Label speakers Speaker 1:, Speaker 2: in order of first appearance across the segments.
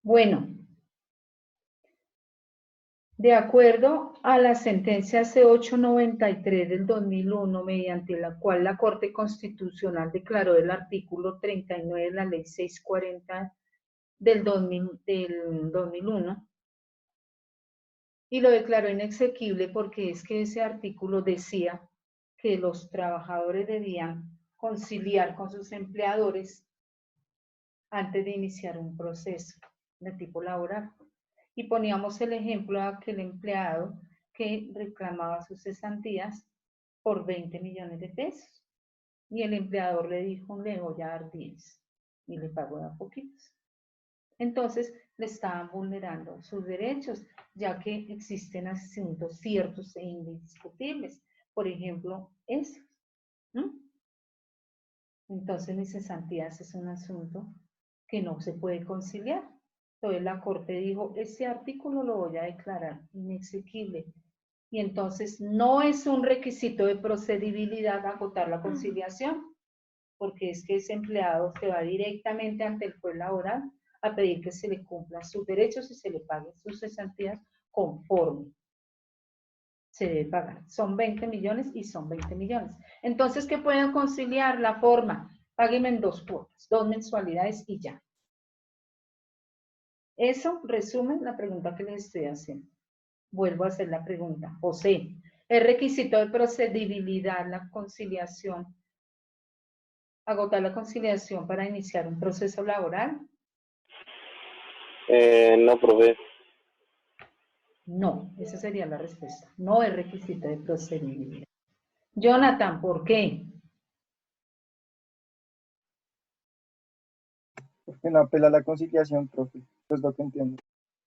Speaker 1: Bueno, de acuerdo a la sentencia C893 del 2001, mediante la cual la Corte Constitucional declaró el artículo 39 de la Ley 640 del 2001, y lo declaró inexequible porque es que ese artículo decía que los trabajadores debían conciliar con sus empleadores antes de iniciar un proceso de tipo laboral. Y poníamos el ejemplo de aquel empleado que reclamaba sus cesantías por 20 millones de pesos. Y el empleador le dijo, le voy a dar 10 y le pagó de a poquitos. Entonces le estaban vulnerando sus derechos, ya que existen asuntos ciertos e indiscutibles. Por ejemplo, esos. Entonces mis cesantías es un asunto que no se puede conciliar. Entonces la Corte dijo, ese artículo lo voy a declarar inexequible. Y entonces no es un requisito de procedibilidad agotar la conciliación, porque es que ese empleado se va directamente ante el juez laboral a pedir que se le cumplan sus derechos y se le paguen sus cesantías conforme se debe pagar. Son 20 millones y son 20 millones. Entonces, ¿qué pueden conciliar? La forma, páguenme en 2 cuotas, 2 mensualidades y ya. Eso resume la pregunta que les estoy haciendo. Vuelvo a hacer la pregunta. José, ¿es requisito de procedibilidad la conciliación, agotar la conciliación para iniciar un proceso laboral?
Speaker 2: No, profe.
Speaker 1: No, esa sería la respuesta. No es requisito de procedibilidad. Jonathan, ¿por qué?
Speaker 3: Porque no apela a la conciliación, profe. Es lo que entiendo.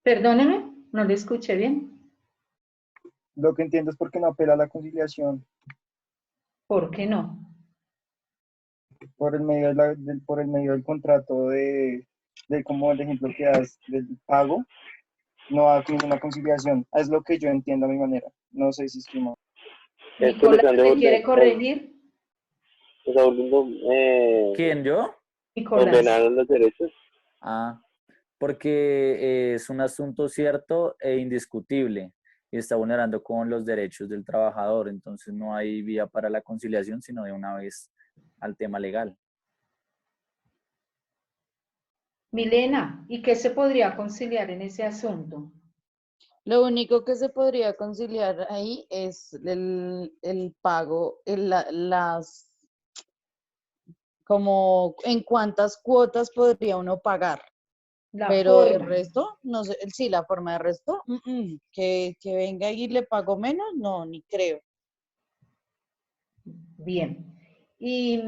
Speaker 1: Perdóneme, no le escuché bien.
Speaker 3: Lo que entiendo es porque no apela a la conciliación.
Speaker 1: ¿Por qué no?
Speaker 3: Por el medio, por el medio del contrato como el ejemplo que das del pago, no hay ninguna conciliación. Es lo que yo entiendo a mi manera. No sé si estoy mal.
Speaker 1: Nicolás, ¿me quiere corregir?
Speaker 2: Está volviendo,
Speaker 4: ¿Quién, yo?
Speaker 1: Nicolás.
Speaker 2: ordenaron los derechos.
Speaker 4: Porque es un asunto cierto e indiscutible y está vulnerando con los derechos del trabajador, entonces no hay vía para la conciliación, sino de una vez al tema legal.
Speaker 1: Milena, ¿y qué se podría conciliar en ese asunto?
Speaker 5: Lo único que se podría conciliar ahí es el pago, como en cuántas cuotas podría uno pagar. Pero el resto, no sé, sí, la forma de resto, que venga y le pago menos, no, ni creo.
Speaker 1: Bien. ¿Y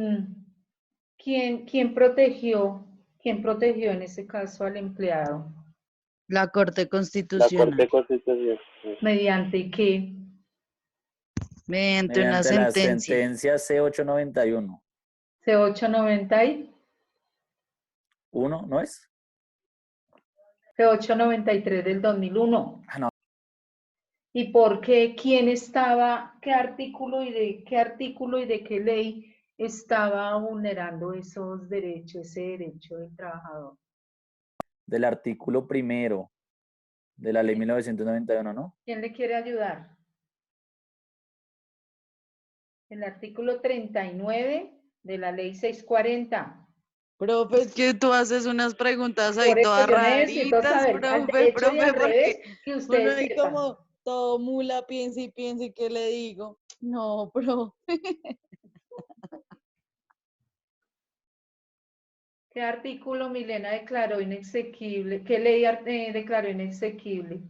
Speaker 1: quién protegió en ese caso al empleado?
Speaker 5: La Corte Constitucional.
Speaker 2: La Corte Constitucional.
Speaker 1: ¿Mediante qué?
Speaker 5: Mediante una sentencia.
Speaker 4: La sentencia C891.
Speaker 1: C891,
Speaker 4: ¿no es?
Speaker 1: C893 del 2001.
Speaker 4: No.
Speaker 1: ¿Y por qué? ¿Quién estaba? ¿Qué artículo y de qué ley estaba vulnerando esos derechos, ese derecho del trabajador?
Speaker 4: Del artículo 1 de la ley 1991, ¿no?
Speaker 1: ¿Quién le quiere ayudar? El artículo 39 de la ley 640.
Speaker 5: Profe, es que tú haces unas preguntas ahí
Speaker 1: Por eso
Speaker 5: todas
Speaker 1: yo necesito
Speaker 5: raritas,
Speaker 1: saber, al
Speaker 5: profe,
Speaker 1: derecho y al
Speaker 5: porque
Speaker 1: revés, que
Speaker 5: uno
Speaker 1: ustedes
Speaker 5: ahí
Speaker 1: sepan.
Speaker 5: como todo mula, piensa y ¿qué le digo? No, profe.
Speaker 1: ¿Qué artículo Milena declaró inexequible? ¿Qué ley declaró inexequible?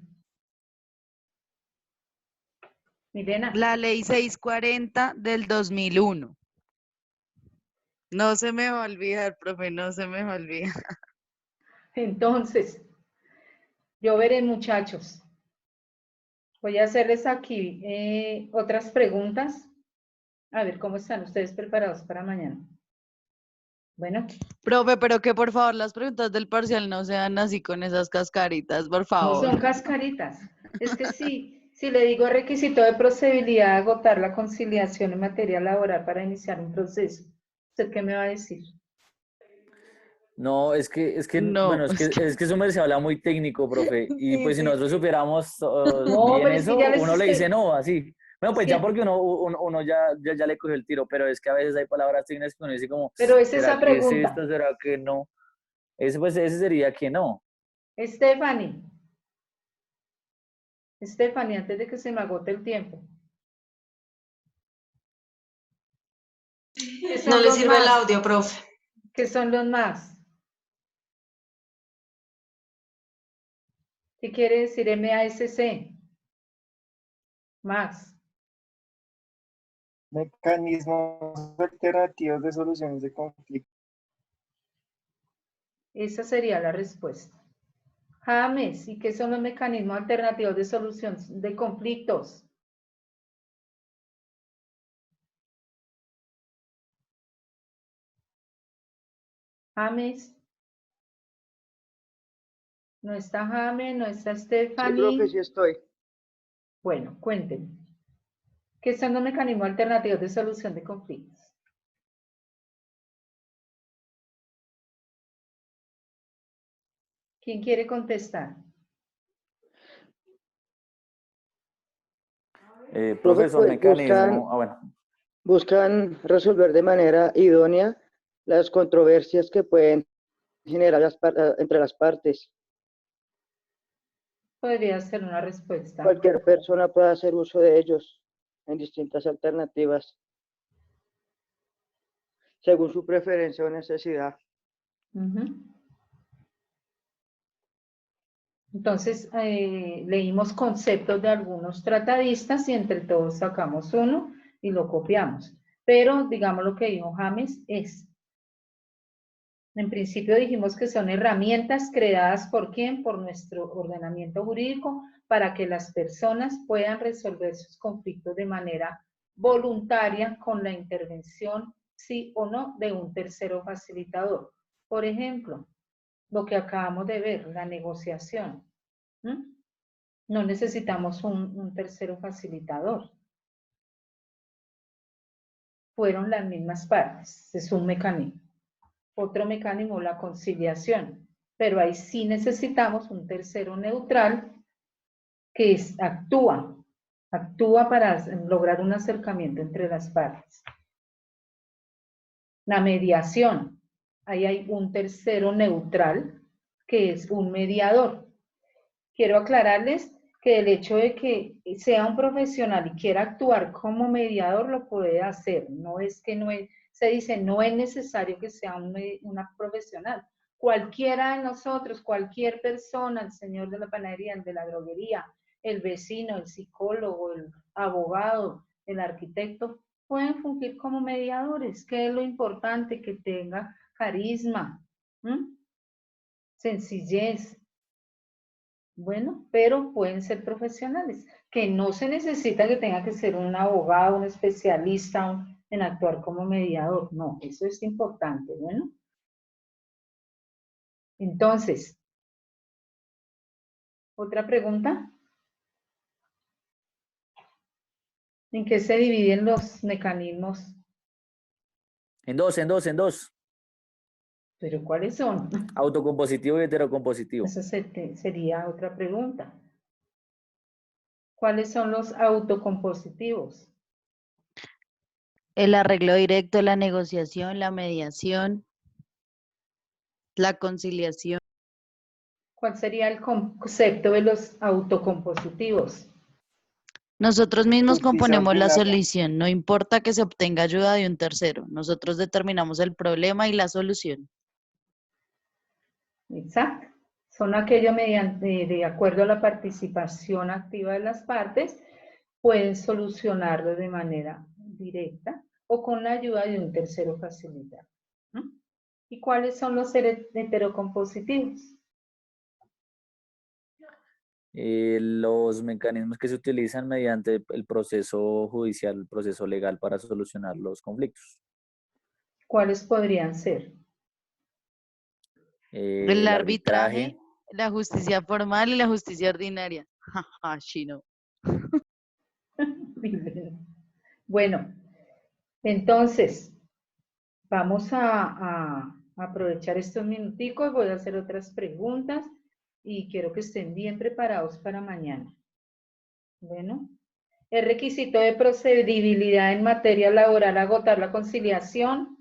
Speaker 1: Milena.
Speaker 5: La ley 640 del 2001. No se me va a olvidar, profe, no se me va a olvidar.
Speaker 1: Entonces, yo veré, muchachos. Voy a hacerles aquí otras preguntas. A ver cómo están ustedes preparados para mañana. Bueno.
Speaker 5: Profe, pero que por favor las preguntas del parcial no sean así con esas cascaritas, por favor.
Speaker 1: No son cascaritas. Es que si le digo requisito de procedibilidad, agotar la conciliación en materia laboral para iniciar un proceso, ¿usted qué me va a decir?
Speaker 4: No,
Speaker 5: No.
Speaker 4: bueno, es que eso me se habla muy técnico, profe. Y
Speaker 5: Sí,
Speaker 4: pues si
Speaker 5: sí.
Speaker 4: nosotros supiéramos
Speaker 1: No,
Speaker 4: bien
Speaker 1: pero es que
Speaker 4: eso,
Speaker 1: ya les
Speaker 4: uno le dice
Speaker 1: estoy,
Speaker 4: no, así. Bueno,
Speaker 1: es
Speaker 4: pues ya
Speaker 1: que,
Speaker 4: porque uno ya le cogió el tiro, pero es que a veces hay palabras técnicas que uno dice como,
Speaker 1: pero es
Speaker 4: ¿será
Speaker 1: esa
Speaker 4: que es
Speaker 1: pregunta.
Speaker 4: esto? ¿Será que no? Ese sería que no.
Speaker 1: Stephanie, Stephanie, antes de que se me agote el tiempo. ¿Qué
Speaker 6: No
Speaker 1: son
Speaker 6: le
Speaker 1: los
Speaker 6: sirve el
Speaker 1: más?
Speaker 6: audio, profe.
Speaker 1: ¿Qué son los más? ¿Qué quiere decir MASC? Más.
Speaker 3: Mecanismos alternativos de soluciones de conflictos.
Speaker 1: Esa sería la respuesta. James, ¿y qué son los mecanismos alternativos de solución de conflictos? James. No está James, no está
Speaker 7: Sí, profe, sí
Speaker 1: Stephanie.
Speaker 7: estoy.
Speaker 1: Bueno, cuéntenme. ¿Qué son los mecanismos alternativos de solución de conflictos? ¿Quién quiere contestar?
Speaker 7: Profe,
Speaker 4: Profesor,
Speaker 7: pues
Speaker 4: mecanismo. Ah, bueno.
Speaker 7: buscan resolver de manera idónea las controversias que pueden generar entre las partes.
Speaker 1: Podría ser una respuesta.
Speaker 7: Cualquier persona puede hacer uso de ellos en distintas alternativas, según su preferencia o necesidad.
Speaker 1: Entonces, leímos conceptos de algunos tratadistas y entre todos sacamos uno y lo copiamos. Pero, digamos, lo que dijo James es, en principio dijimos que son herramientas creadas por quién, por nuestro ordenamiento jurídico, para que las personas puedan resolver sus conflictos de manera voluntaria con la intervención, sí o no, de un tercero facilitador. Por ejemplo, lo que acabamos de ver, la negociación. No necesitamos un tercero facilitador. Fueron las mismas partes, es un mecanismo. Otro mecanismo, la conciliación, pero ahí sí necesitamos un tercero neutral que actúa para lograr un acercamiento entre las partes. La mediación, ahí hay un tercero neutral que es un mediador. Quiero aclararles que el hecho de que sea un profesional y quiera actuar como mediador lo puede hacer. No es que no es, se dice, no es necesario que sea una profesional. Cualquiera de nosotros, cualquier persona, el señor de la panadería, el de la droguería, el vecino, el psicólogo, el abogado, el arquitecto, pueden fungir como mediadores. ¿Qué es lo importante? Que tenga carisma, sencillez. Bueno, pero pueden ser profesionales, que no se necesita que tenga que ser un abogado, un especialista en actuar como mediador. No, eso es importante, bueno. Entonces, ¿otra pregunta? ¿En qué se dividen los mecanismos?
Speaker 4: En dos.
Speaker 1: ¿Pero cuáles son?
Speaker 4: Autocompositivo y heterocompositivo.
Speaker 1: Esa sería otra pregunta. ¿Cuáles son los autocompositivos?
Speaker 5: El arreglo directo, la negociación, la mediación, la conciliación.
Speaker 1: ¿Cuál sería el concepto de los autocompositivos?
Speaker 5: Nosotros mismos
Speaker 3: Justicia
Speaker 5: componemos la
Speaker 3: ordinaria.
Speaker 5: solución, no importa que se obtenga ayuda de un tercero. Nosotros determinamos el problema y la solución.
Speaker 1: Exacto. Son aquellos mediante, de acuerdo a la participación activa de las partes, pueden solucionarlo de manera directa o con la ayuda de un tercero facilitador. ¿Y cuáles son los heterocompositivos?
Speaker 4: Los mecanismos que se utilizan mediante el proceso judicial, el proceso legal para solucionar los conflictos.
Speaker 1: ¿Cuáles podrían ser?
Speaker 5: El
Speaker 4: El
Speaker 5: arbitraje,
Speaker 4: arbitraje,
Speaker 5: la justicia formal y la justicia ordinaria. Jaja, chino.
Speaker 1: Bueno, entonces, vamos a aprovechar estos minuticos, voy a hacer otras preguntas y quiero que estén bien preparados para mañana. Bueno, ¿es requisito de procedibilidad en materia laboral agotar la conciliación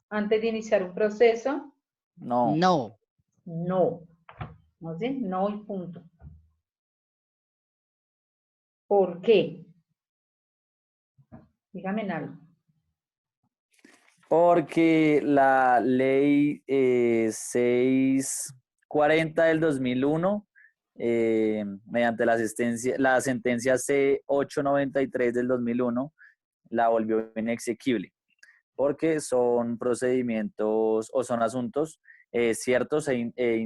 Speaker 1: antes de iniciar un proceso?
Speaker 4: No.
Speaker 5: No.
Speaker 1: No. ¿No sé? No y punto. ¿Por qué? Dígame algo.
Speaker 4: Porque la ley 640 del 2001, mediante la sentencia C893 del 2001, la volvió inexequible, porque son procedimientos o son asuntos ciertos e
Speaker 1: No se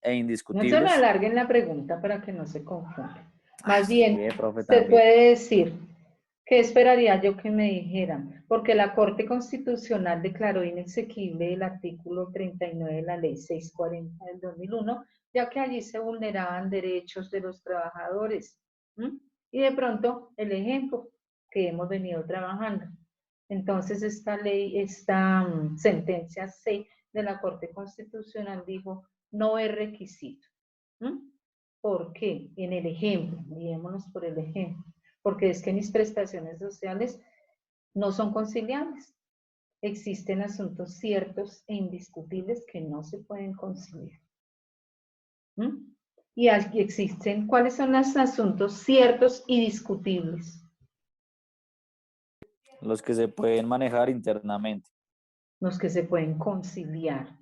Speaker 1: me
Speaker 4: indiscutibles.
Speaker 1: alarguen la pregunta para que no se confunda. Más
Speaker 4: Sí,
Speaker 1: bien,
Speaker 4: profe,
Speaker 1: usted
Speaker 4: también.
Speaker 1: puede decir, ¿qué esperaría yo que me dijeran? Porque la Corte Constitucional declaró inexequible el artículo 39 de la Ley 640 del 2001, ya que allí se vulneraban derechos de los trabajadores. ¿Mm? Y de pronto, el ejemplo que hemos venido trabajando. Entonces, esta ley, esta sentencia C de la Corte Constitucional dijo, no es requisito. ¿Mm? ¿Por qué? En el ejemplo, guiémonos por el ejemplo, porque es que mis prestaciones sociales no son conciliables. Existen asuntos ciertos e indiscutibles que no se pueden conciliar. ¿Mm? Y aquí existen, ¿cuáles son los asuntos ciertos y discutibles?
Speaker 4: Los que se pueden manejar internamente.
Speaker 1: Los que se pueden conciliar.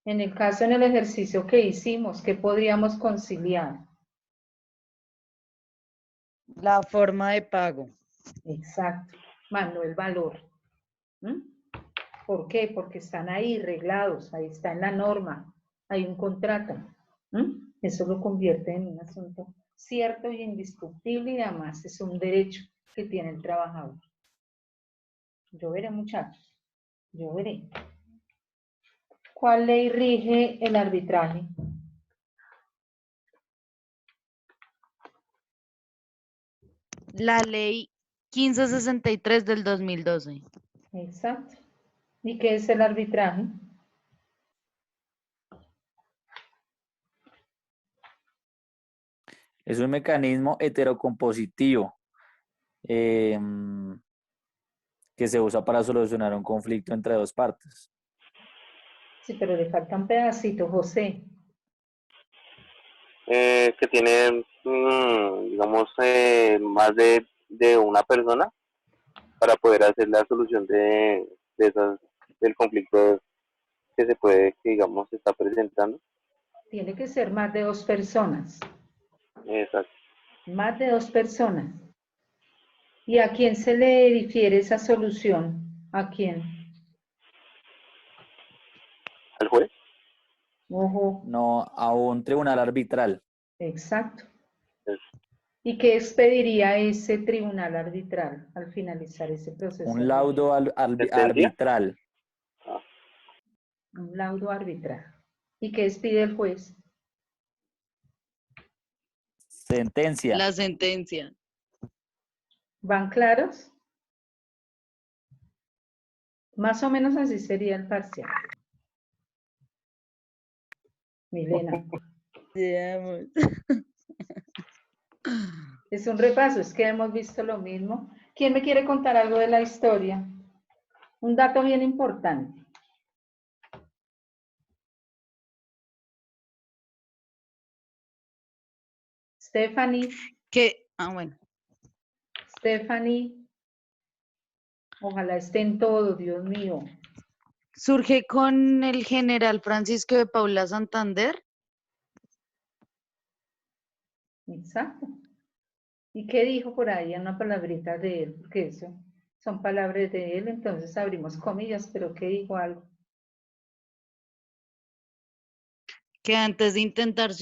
Speaker 1: En el caso, en el ejercicio que hicimos, ¿qué podríamos conciliar?
Speaker 5: La forma de pago.
Speaker 1: Exacto, más no el valor. ¿Mm? ¿Por qué? Porque están ahí reglados, ahí está en la norma, hay un contrato. ¿Mm? Eso lo convierte en un asunto cierto y indiscutible y además es un derecho que tiene el trabajador. Yo veré, muchachos, yo veré. ¿Cuál ley rige el arbitraje?
Speaker 5: La ley 1563 del 2012.
Speaker 1: Exacto. ¿Y qué es el arbitraje?
Speaker 4: Es un mecanismo heterocompositivo que se usa para solucionar un conflicto entre dos partes.
Speaker 1: Sí, pero le falta un pedacito, José.
Speaker 2: Que tiene, digamos, más de una persona para poder hacer la solución del conflicto que se puede, que digamos, se está presentando.
Speaker 1: Tiene que ser más de 2 personas.
Speaker 2: Exacto.
Speaker 1: Más de 2 personas. ¿Y a quién se le difiere esa solución? ¿A quién?
Speaker 2: ¿Al juez?
Speaker 1: Ojo,
Speaker 4: No a un tribunal arbitral.
Speaker 1: exacto.
Speaker 2: Es
Speaker 1: ¿Y qué expediría ese tribunal arbitral al finalizar ese proceso?
Speaker 4: Un laudo
Speaker 2: ¿sentencia?
Speaker 4: arbitral.
Speaker 1: Un laudo arbitral. ¿Y qué expide el juez?
Speaker 4: Sentencia.
Speaker 5: La sentencia.
Speaker 1: ¿Van claros? Más o menos así sería el parcial. Milena.
Speaker 5: Digamos.
Speaker 1: Es un repaso, es que hemos visto lo mismo. ¿Quién me quiere contar algo de la historia? Un dato bien importante. Stephanie.
Speaker 5: Bueno.
Speaker 1: Stephanie. Ojalá estén todos, Dios mío.
Speaker 5: Surge con el general Francisco de Paula Santander.
Speaker 1: Exacto. ¿Y qué dijo por ahí? Una palabrita de él, porque eso son palabras de él, entonces abrimos comillas, pero ¿qué dijo algo?
Speaker 5: Que antes de intentar